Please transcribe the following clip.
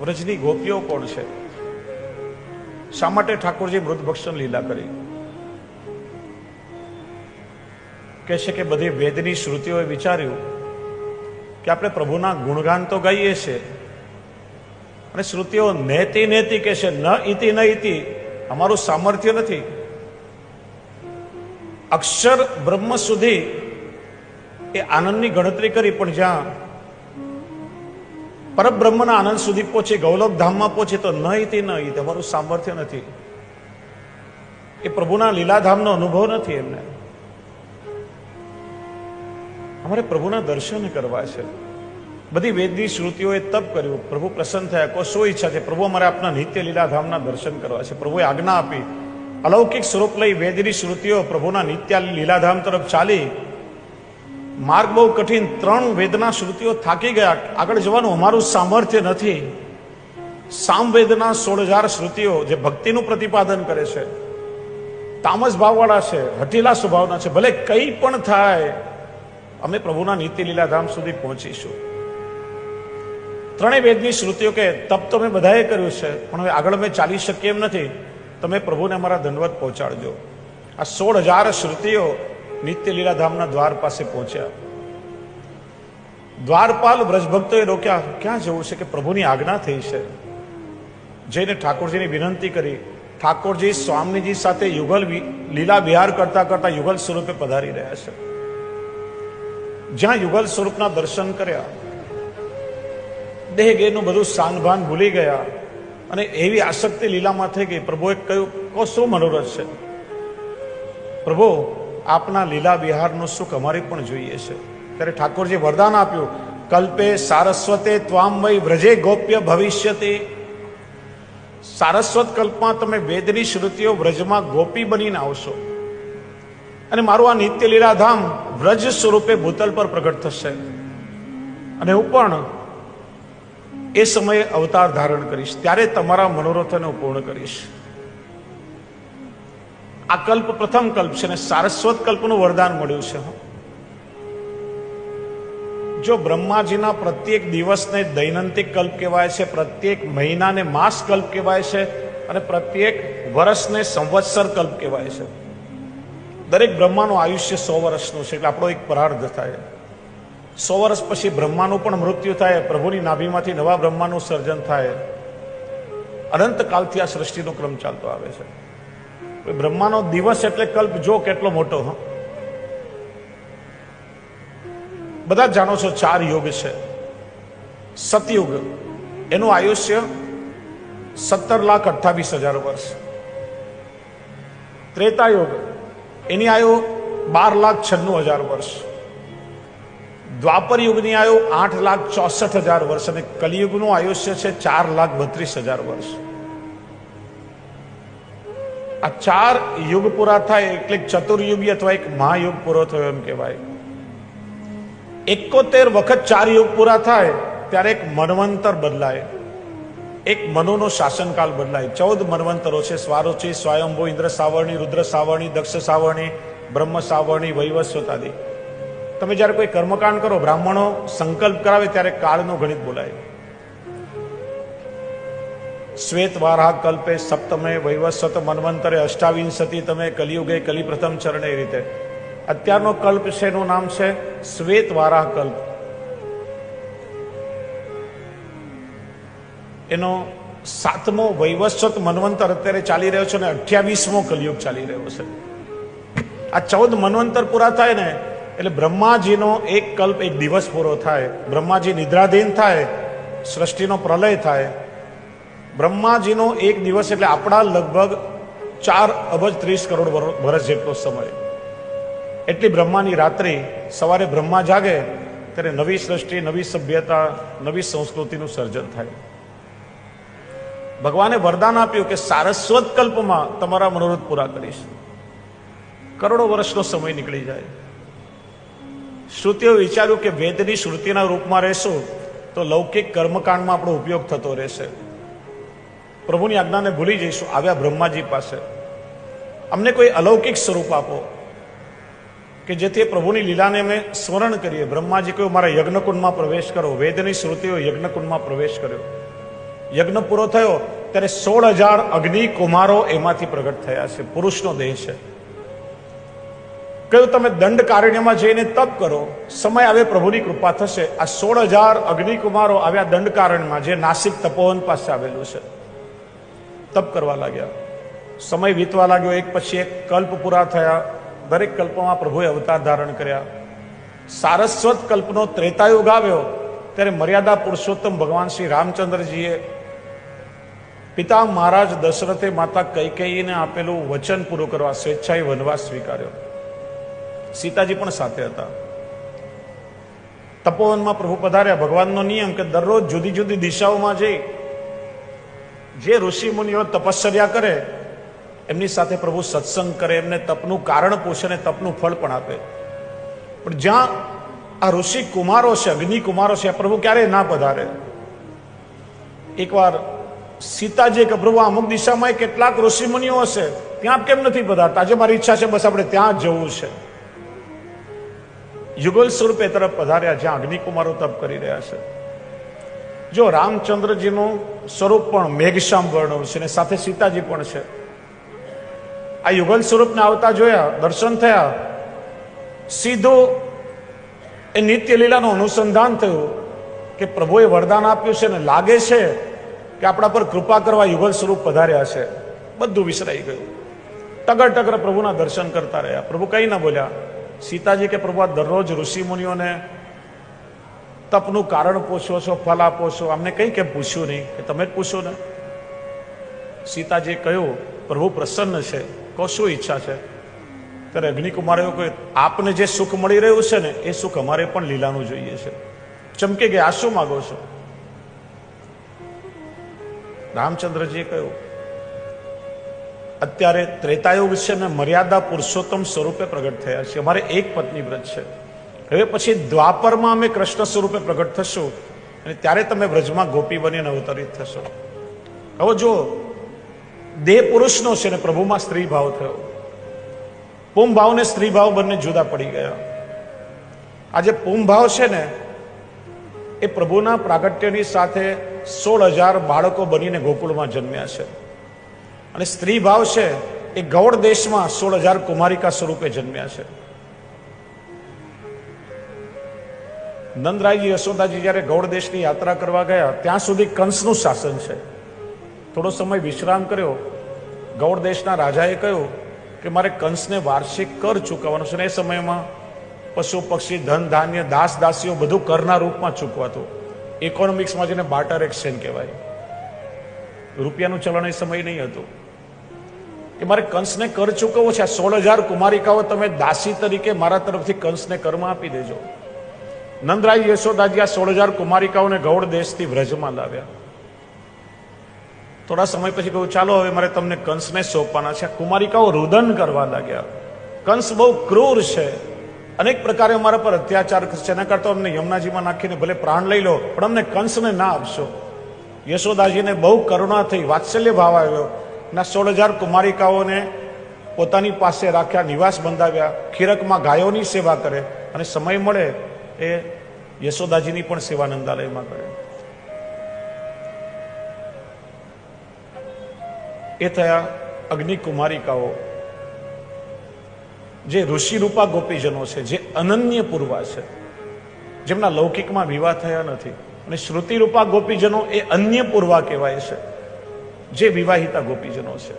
વ્રજની ગોપીઓ કોણ છે? શા માટે ઠાકોરજી મૃત ભક્ષણ લીલા કરી? કહે છે કે બધી વેદની શ્રુતિઓએ વિચાર્યું કે આપણે પ્રભુના ગુણગાન તો ગાઈએ છીએ, અને શ્રુતિઓ નેતિ નેતિ કહે છે, ન ઇતિ ન ઇતિ, અમારું સામર્થ્ય નથી. અક્ષર બ્રહ્મ સુધી એ આનંદની ગણતરી કરી, પણ જ્યાં પરબ્રહ્મના આનંદ સુધી પહોંચી, ગૌલોક ધામમાં પહોંચી, તો ન ઇતિ ન ઇતિ, અમારું સામર્થ્ય નથી. એ પ્રભુના લીલાધામનો અનુભવ નથી એમને. અમારે પ્રભુના દર્શન કરવા છે. બધી વેદની શ્રુતિઓએ તપ કર્યું, પ્રભુ પ્રસન્ન થયા. કોઈ શું ઈચ્છા છે? પ્રભુ અમારે આપના નિત્ય લીલાધામના દર્શન કરવા છે. પ્રભુએ આજ્ઞા આપી, અલૌકિક સ્વરૂપ લઈ વેદની શ્રુતિઓ પ્રભુના નિત્ય લીલાધામ તરફ ચાલી. માર્ગ બહુ કઠિન, 3 વેદના શ્રુતિઓ થાકી ગયા, આગળ જવાનું અમારું સામર્થ્ય નથી. સામવેદના 16,000 શ્રુતિઓ જે ભક્તિનું પ્રતિપાદન કરે છે, તામસ ભાવવાળા છે, હઠીલા સ્વભાવના છે, ભલે કંઈ પણ થાય અમે પ્રભુના નિત્ય લીલાધામ સુધી પહોંચીશું. 3 વેદની શ્રુતિઓ કે તપ તો મેં બધાએ કર્યું છે, પણ હવે આગળ અમે ચાલી શકીએ એમ નથી, તમે પ્રભુને અમારા દંડવત પહોંચાડજો. આ 16,000 શ્રુતિઓ નિત્ય લીલાધામના દ્વાર પાસે પહોંચ્યા. દ્વારપાલ વ્રજભક્તોએ રોક્યા, ક્યાં જવું છે? કે પ્રભુની આજ્ઞા થઈ છે. જઈને ઠાકોરજીની વિનંતી કરી. ઠાકોરજી સ્વામીજી સાથે યુગલ લીલા વિહાર કરતા કરતા યુગલ સ્વરૂપે પધારી રહ્યા છે. જ્યાં યુગલ સ્વરૂપના દર્શન કર્યા, દેહ ગેરનું બધું સાનભાન ભૂલી ગયા, અને એવી આસક્તિ લીલામાં થઈ ગઈ. પ્રભુએ કહ્યું, શું મનોરથ છે? પ્રભુ, આપના લીલા વિહારનું સુખ અમારે પણ જોઈએ છે. ત્યારે ઠાકોરજી વરદાન આપ્યું, કલ્પે સારસ્વતે ત્વામ વૈ વ્રજે ગોપ્ય ભવિષ્યતે. સારસ્વત કલ્પમાં તમે વેદની શ્રુતિઓ વ્રજમાં ગોપી બનીને આવશો, અને મારું આ નિત્ય લીલાધામ વ્રજ સ્વરૂપે ભૂતલ પર પ્રગટ થશે, અને હું પણ એ સમયે અવતાર ધારણ કરીશ. ત્યારે તમારા મનોરથોને હું પૂર્ણ કરીશ. આ કલ્પ પ્રથમ કલ્પ છે, અને સારસ્વત કલ્પનું વરદાન મળ્યું છે. જો બ્રહ્માજીના પ્રત્યેક દિવસને દૈનંતિક કલ્પ કહેવાય છે, પ્રત્યેક મહિનાને માસ કલ્પ કહેવાય છે, અને પ્રત્યેક વર્ષને સંવત્સર કલ્પ કહેવાય છે. દરેક બ્રહ્માનું આયુષ્ય 100 વર્ષનું છે, એટલે આપણો એક પરાર્ધ થાય. 100 વર્ષ પછી બ્રહ્માનું પણ મૃત્યુ થાય, પ્રભુની નાભીમાંથી નવા બ્રહ્માનું સર્જન થાય. અનંતકાલથી આ સૃષ્ટિનો ક્રમ ચાલતો આવે છે. બ્રહ્માનો દિવસ એટલે કલ્પ, જો કેટલો મોટો. બધા જાણો છો 4 યુગ છે. સતયુગ, એનું આયુષ્ય 17,28,000 વર્ષ. ત્રેતાયુગ, એની આયુ 12,96,000 વર્ષ. દ્વાપર યુગની આયુ 8,64,000 વર્ષ, અને કલિયુગનું આયુષ્ય છે 4,32,000 વર્ષ. આ 4 યુગ પૂરા થાય એટલે ચતુર્યુગી અથવા એક મહાયુગ પૂરો થયો એમ કહેવાય. 71 વખત 4 યુગ પૂરા થાય ત્યારે એક મન્વંતર બદલાય, એક મનુનો શાસનકાળ બદલાય. 14 મન્વંતરો છે: સ્વારોચી, સ્વયંભૂ, ઇન્દ્ર સાવરણી, રુદ્ર સાવરણી, દક્ષ સાવરણી, બ્રહ્મ સાવરણી, વૈવસ્વતાદિ. તમે જ્યારે કોઈ કર્મકાંડ કરો, બ્રાહ્મણો સંકલ્પ કરાવે ત્યારે કાળનું ગણિત બોલાય. શ્વેત વારાહ કલ્પે સપ્તમે વૈવસ્વત મન્વંતરે અષ્ટાવિંશતિ તમે કલિયુગે કલિ પ્રથમ ચરણે. એ રીતે અત્યારનો કલ્પ છે, એનું નામ છે શ્વેત વારાહ કલ્પ. એનો 7મો વૈવસ્વત મન્વંતર અત્યારે ચાલી રહ્યો છે, અને 28મો કલિયુગ ચાલી રહ્યો છે. આ 14 મન્વંતર પૂરા થાય ને એટલે બ્રહ્માજીનો એક કલ્પ, એક દિવસ પૂરો થાય. બ્રહ્માજી નિદ્રાધીન થાય, સૃષ્ટિનો પ્રલય થાય. બ્રહ્માજીનો એક દિવસ એટલે આપણા લગભગ 4,30,30,000,000 વર્ષ જેટલો સમય. એટલી બ્રહ્માની રાત્રિ. સવારે બ્રહ્મા જાગે ત્યારે નવી સૃષ્ટિ, નવી સભ્યતા, નવી સંસ્કૃતિનું સર્જન થાય. ભગવાને વરદાન આપ્યું કે સારસ્વત કલ્પમાં તમારા મનોરથ પૂરા કરીશ. કરોડો વર્ષનો સમય નીકળી જાય. શ્રુતિઓ વિચાર્યું કે વેદની શ્રુતિના રૂપમાં રહેશું તો લૌકિક કર્મકાંડમાં આપણો ઉપયોગ થતો રહેશે, પ્રભુની આજ્ઞાને ભૂલી જઈશું. આવ્યા બ્રહ્માજી પાસે, અમને કોઈ અલૌકિક સ્વરૂપ આપો કે જેથી પ્રભુની લીલાને અમે સ્મરણ કરીએ. બ્રહ્માજી કહ્યું, મારા યજ્ઞકુંડમાં પ્રવેશ કરો. વેદની શ્રુતિઓ યજ્ઞકુંડમાં પ્રવેશ કર્યો. યજ્ઞ પૂરો થયો ત્યારે 16,000 અગ્નિ કુમારો એમાંથી પ્રગટ થયા છે. પુરુષનો દેહ છે. કહ્યું તમે દંડકારણ્યમાં જઈને તપ કરો, સમય આવે પ્રભુની કૃપા થશે. આ 16,000 અગ્નિકુમારો આવ્યા દંડકારણ્યમાં, જે નાસિક તપોવન પાસે આવેલું છે. તપ કરવા લાગ્યા. સમય વીતવા લાગ્યો, એક પછી એક કલ્પ પૂરા થયા. દરેક કલ્પમાં પ્રભુએ અવતાર ધારણ કર્યા. સારસ્વત કલ્પનો ત્રેતાયુગ આવ્યો ત્યારે મર્યાદા પુરુષોત્તમ ભગવાન શ્રી રામચંદ્રજીએ પિતા મહારાજ દશરથે માતા કૈકેયીને આપેલું વચન પૂરું કરવા સ્વેચ્છાએ વનવાસ સ્વીકાર્યો. સીતાજી પણ સાથે હતા. તપોવનમાં પ્રભુ પધાર્યા. ભગવાનનો નિયમ કે દરરોજ જુદી જુદી દિશાઓમાં જઈ જે ઋષિ મુનિઓ તપશ્ચર્યા કરે એમની સાથે પ્રભુ સત્સંગ કરે, એમને તપનું કારણ પૂછે અને તપનું ફળ પણ આપે. પણ જ્યાં આ ઋષિ કુમારો છે, અગ્નિ કુમારો છે, પ્રભુ ક્યારેય ના પધારે. એકવાર સીતાજી કે પ્રભુ અમુક દિશામાં કેટલાક ઋષિ મુનિઓ હશે, ત્યાં કેમ નથી પધારતા? આજે મારી ઈચ્છા છે, બસ આપણે ત્યાં જ જવું છે. યુગલ સ્વરૂપે તરફ પધાર્યા જ્યાં અગ્નિકુમારો તપ કરી રહ્યા છે. જો રામચંદ્રજીનું સ્વરૂપ પણ મેઘશ્યામ વર્ણવ છે અને સાથે સીતાજી પણ છે. આ યુગલ સ્વરૂપને આવતા જોયા, દર્શન થયા, સીધું એ નિત્ય લીલાનું અનુસંધાન થયું કે પ્રભુએ વરદાન આપ્યું છે ને લાગે છે કે આપણા પર કૃપા કરવા યુગલ સ્વરૂપ પધાર્યા છે. બધું વિસરાઈ ગયું. ટગર ટગર પ્રભુના દર્શન કરતા રહ્યા. પ્રભુ કઈ ના બોલ્યા. સીતાજી કે પ્રભુ આ દરરોજ ઋષિ મુનિઓને તપનું કારણ પૂછો છો, ફલ આપો છો, અમને કઈ કેમ પૂછ્યું નહીં કે તમે જ પૂછો ને? સીતાજીએ કહ્યું પ્રભુ પ્રસન્ન છે, કહો શું ઈચ્છા છે? ત્યારે અગ્નિકુમારે એવું કહ્યું આપને જે સુખ મળી રહ્યું છે ને એ સુખ અમારે પણ લીલાનું જોઈએ છે. ચમકી ગયા, આ શું માગો છો? રામચંદ્રજીએ કહ્યું અત્યારે ત્રેતાયુગ છે ને મર્યાદા પુરુષોત્તમ સ્વરૂપે પ્રગટ થયા છે. અમારે એક પત્ની વ્રત છે. હવે પછી દ્વાપરમાં અમે કૃષ્ણ સ્વરૂપે પ્રગટ થશું અને ત્યારે તમે વ્રજમાં ગોપી બનીને અવતરિત થશો. હવે જો દેહ પુરુષનો છે ને પ્રભુમાં સ્ત્રી ભાવ થયો. પુંભ ભાવ ને સ્ત્રી ભાવ બંને જુદા પડી ગયા. આજે પુંભ ભાવ છે ને એ પ્રભુના પ્રાગટ્યની સાથે 16,000 બાળકો બનીને ગોકુળમાં જન્મ્યા છે. અને સ્ત્રી ભાવ છે એ ગૌડ દેશમાં 16,000 કુમારિકા સ્વરૂપે જન્મ્યા છે. નંદરાયજી યશોદાજી જ્યારે ગૌડ દેશની યાત્રા કરવા ગયા ત્યાં સુધી કંસનું શાસન છે. થોડો સમય વિશ્રામ કર્યો. ગૌડ દેશના રાજાએ કહ્યું કે મારે કંસને વાર્ષિક કર ચૂકવવાનો છે. એ સમયમાં પશુ પક્ષી ધન ધાન્ય દાસ દાસીઓ બધું કરના રૂપમાં ચૂકવાતું. ઇકોનોમિક્સમાં જેને બાર્ટર એક્સચેન્જ કહેવાય. રૂપિયાનું ચલણ એ સમય નહીં હતું કે મારે કંસને કર ચૂકવવો છે. આ 16,000 કુમારિકાઓ તમે દાસી તરીકે મારા તરફથી કંસને કરમાં આપી દેજો. નંદરાય યશોદાજી આ 16,000 કુમારિકાઓને ગૌડ દેશથી વ્રજમાં લાવ્યા. થોડા સમય પછી કહ્યું ચાલો હવે મારે તમને કંસને સોંપવાના છે. કુમારિકાઓ રુદન કરવા લાગ્યા. કંસ બહુ ક્રૂર છે, અનેક પ્રકારે અમારા પર અત્યાચાર કરશે, એના કરતા અમને યમુનાજીમાં નાખીને ભલે પ્રાણ લઈ લો પણ અમને કંસને ના આપશો. યશોદાજીને બહુ કરુણા થઈ, વાત્સલ્ય ભાવ આવ્યો. ના 16,000 કુમારિકાઓને પોતાની પાસે રાખ્યા, નિવાસ બંધાવ્યા, ખીરકમાં ગાયોની સેવા કરે અને સમય મળે એ યશોદાજીની પણ સેવા નંદાલયમાં કરે. એ થયા અગ્નિ કુમારિકાઓ, જે ઋષિરૂપા ગોપીજનો છે, જે અનન્ય પૂર્વા છે, જેમના લૌકિકમાં વિવાહ થયા નથી. અને શ્રુતિરૂપા ગોપીજનો એ અન્ય પૂર્વા કહેવાય છે, જે વિવાહિતા ગોપીજનો છે.